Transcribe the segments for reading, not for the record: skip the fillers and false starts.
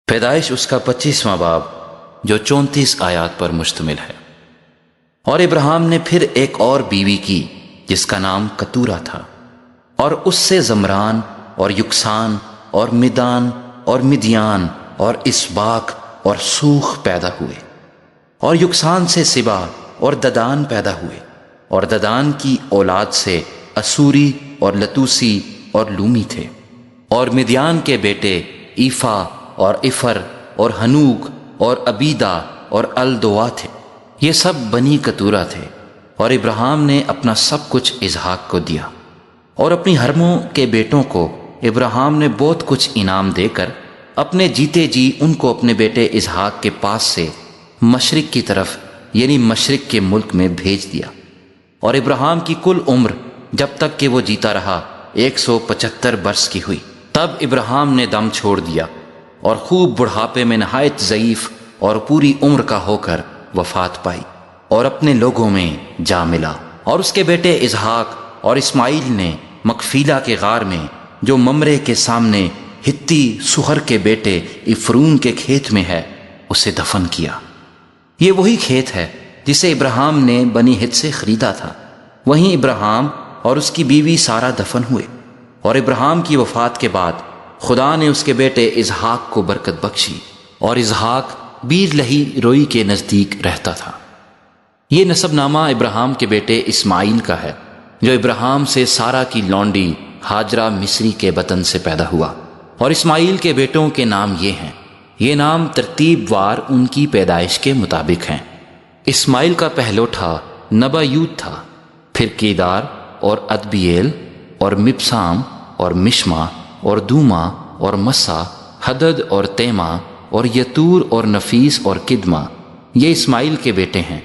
پیدائش اس کا 25واں باب جو 34 آیات پر مشتمل ہے۔ اور ابراہیم نے پھر ایک اور بیوی کی جس کا نام کتورہ تھا، اور اس سے زمران اور یکسان اور مدان اور مدیان اور اسباق اور سوخ پیدا ہوئے، اور یکسان سے سبا اور ددان پیدا ہوئے، اور ددان کی اولاد سے اسوری اور لتوسی اور لومی تھے، اور مدیان کے بیٹے ایفا اور افر اور ہنوک اور ابیدہ اور الدوا تھے۔ یہ سب بنی کتورہ تھے۔ اور ابراہیم نے اپنا سب کچھ اسحاق کو دیا، اور اپنی حرموں کے بیٹوں کو ابراہیم نے بہت کچھ انعام دے کر اپنے جیتے جی ان کو اپنے بیٹے اسحاق کے پاس سے مشرق کی طرف یعنی مشرق کے ملک میں بھیج دیا۔ اور ابراہیم کی کل عمر جب تک کہ وہ جیتا رہا 175 برس کی ہوئی، تب ابراہیم نے دم چھوڑ دیا اور خوب بڑھاپے میں نہایت ضعیف اور پوری عمر کا ہو کر وفات پائی، اور اپنے لوگوں میں جا ملا۔ اور اس کے بیٹے اسحاق اور اسماعیل نے مکفیلا کے غار میں جو ممرے کے سامنے ہتی سہر کے بیٹے افرون کے کھیت میں ہے اسے دفن کیا۔ یہ وہی کھیت ہے جسے ابراہیم نے بنی ہت سے خریدا تھا۔ وہیں ابراہیم اور اس کی بیوی سارہ دفن ہوئے۔ اور ابراہیم کی وفات کے بعد خدا نے اس کے بیٹے اسحاق کو برکت بخشی، اور اسحاق بیر لہی روئی کے نزدیک رہتا تھا۔ یہ نسب نامہ ابراہیم کے بیٹے اسماعیل کا ہے، جو ابراہیم سے سارہ کی لونڈی ہاجرہ مصری کے بطن سے پیدا ہوا۔ اور اسماعیل کے بیٹوں کے نام یہ ہیں، یہ نام ترتیب وار ان کی پیدائش کے مطابق ہیں۔ اسماعیل کا پہلوٹا نبایوت تھا، پھر کیدار اور ادبییل اور مبسام اور مشما اور دوما اور مسا، حدد اور تیما اور یتور اور نفیس اور کدما، یہ اسماعیل کے بیٹے ہیں۔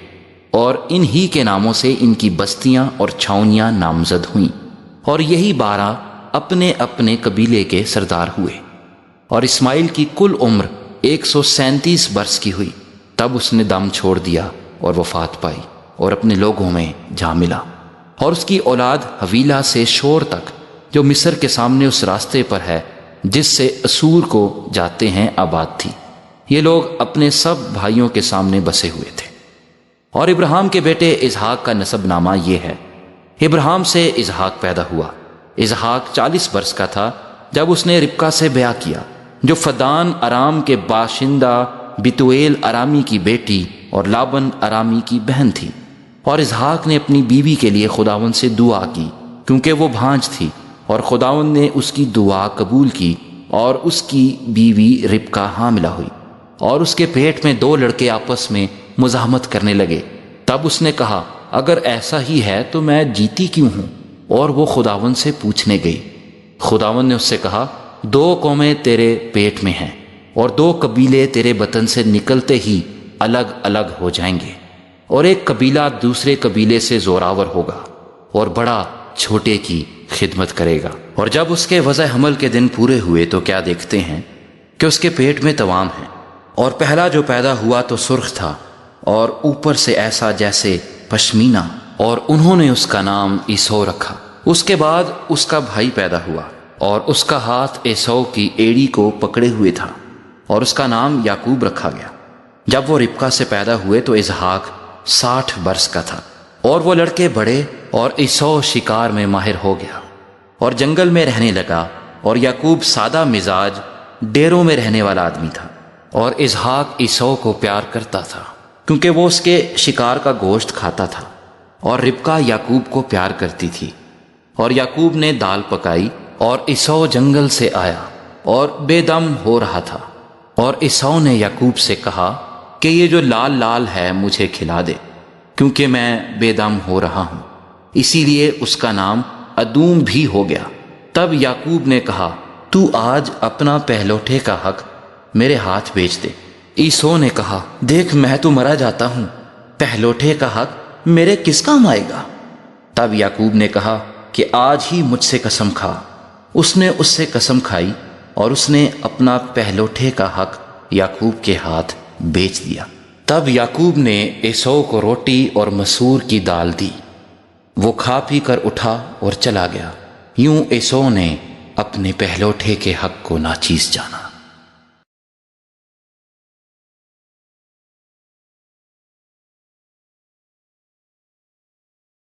اور انہی کے ناموں سے ان کی بستیاں اور چھاؤنیاں نامزد ہوئیں، اور یہی 12 اپنے اپنے قبیلے کے سردار ہوئے۔ اور اسماعیل کی کل عمر 137 برس کی ہوئی، تب اس نے دم چھوڑ دیا اور وفات پائی، اور اپنے لوگوں میں جا ملا۔ اور اس کی اولاد حویلہ سے شور تک جو مصر کے سامنے اس راستے پر ہے جس سے اسور کو جاتے ہیں آباد تھی۔ یہ لوگ اپنے سب بھائیوں کے سامنے بسے ہوئے تھے۔ اور ابراہیم کے بیٹے اسحاق کا نسب نامہ یہ ہے۔ ابراہیم سے اسحاق پیدا ہوا۔ اسحاق 40 برس کا تھا جب اس نے ربکہ سے بیاہ کیا، جو فدان ارام کے باشندہ بتویل ارامی کی بیٹی اور لابن ارامی کی بہن تھی۔ اور اسحاق نے اپنی بیوی کے لیے خداوند سے دعا کی کیونکہ وہ بھانج تھی، اور خداوند نے اس کی دعا قبول کی، اور اس کی بیوی ربکہ حاملہ ہوئی۔ اور اس کے پیٹ میں 2 لڑکے آپس میں مزاحمت کرنے لگے۔ تب اس نے کہا، اگر ایسا ہی ہے تو میں جیتی کیوں ہوں؟ اور وہ خداوند سے پوچھنے گئی۔ خداوند نے اس سے کہا، 2 قومیں تیرے پیٹ میں ہیں، اور 2 قبیلے تیرے بطن سے نکلتے ہی الگ الگ ہو جائیں گے، اور ایک قبیلہ دوسرے قبیلے سے زوراور ہوگا، اور بڑا چھوٹے کی خدمت کرے گا۔ اور جب اس کے وضع حمل کے دن پورے ہوئے تو کیا دیکھتے ہیں کہ اس کے پیٹ میں توام ہے، اور پہلا جو پیدا ہوا تو سرخ تھا، اور اوپر سے ایسا جیسے پشمینہ، اور انہوں نے اس کا نام عیسو رکھا۔ اس کے بعد اس کا بھائی پیدا ہوا، اور اس کا ہاتھ عیسو کی ایڑی کو پکڑے ہوئے تھا، اور اس کا نام یعقوب رکھا گیا۔ جب وہ ربکہ سے پیدا ہوئے تو اسحاق 60 برس کا تھا، اور وہ لڑکے بڑے، اور عیسو شکار میں ماہر ہو گیا اور جنگل میں رہنے لگا۔ اور یعقوب سادہ مزاج ڈیروں میں رہنے والا آدمی تھا، اور اسحاق عیسو کو پیار کرتا تھا کیونکہ وہ اس کے شکار کا گوشت کھاتا تھا، اور ربکہ یعقوب کو پیار کرتی تھی۔ اور یعقوب نے دال پکائی، اور عیسو جنگل سے آیا اور بے دم ہو رہا تھا۔ اور عیسو نے یعقوب سے کہا کہ یہ جو لال لال ہے مجھے کھلا دے، کیونکہ میں بے دم ہو رہا ہوں۔ اسی لیے اس کا نام ادوم بھی ہو گیا۔ تب یعقوب نے کہا، تو آج اپنا پہلوٹے کا حق میرے ہاتھ بیچ دے۔ عیسو نے کہا، دیکھ میں تو مرا جاتا ہوں، پہلوٹے کا حق میرے کس کام آئے گا؟ تب یعقوب نے کہا کہ آج ہی مجھ سے قسم کھا۔ اس نے اس سے قسم کھائی، اور اس نے اپنا پہلوٹے کا حق یعقوب کے ہاتھ بیچ دیا۔ تب یعقوب نے عیسو کو روٹی اور مسور کی دال دی، وہ کھا پی کر اٹھا اور چلا گیا۔ یوں عیسو نے اپنے پہلوٹے کے حق کو ناچیز جانا۔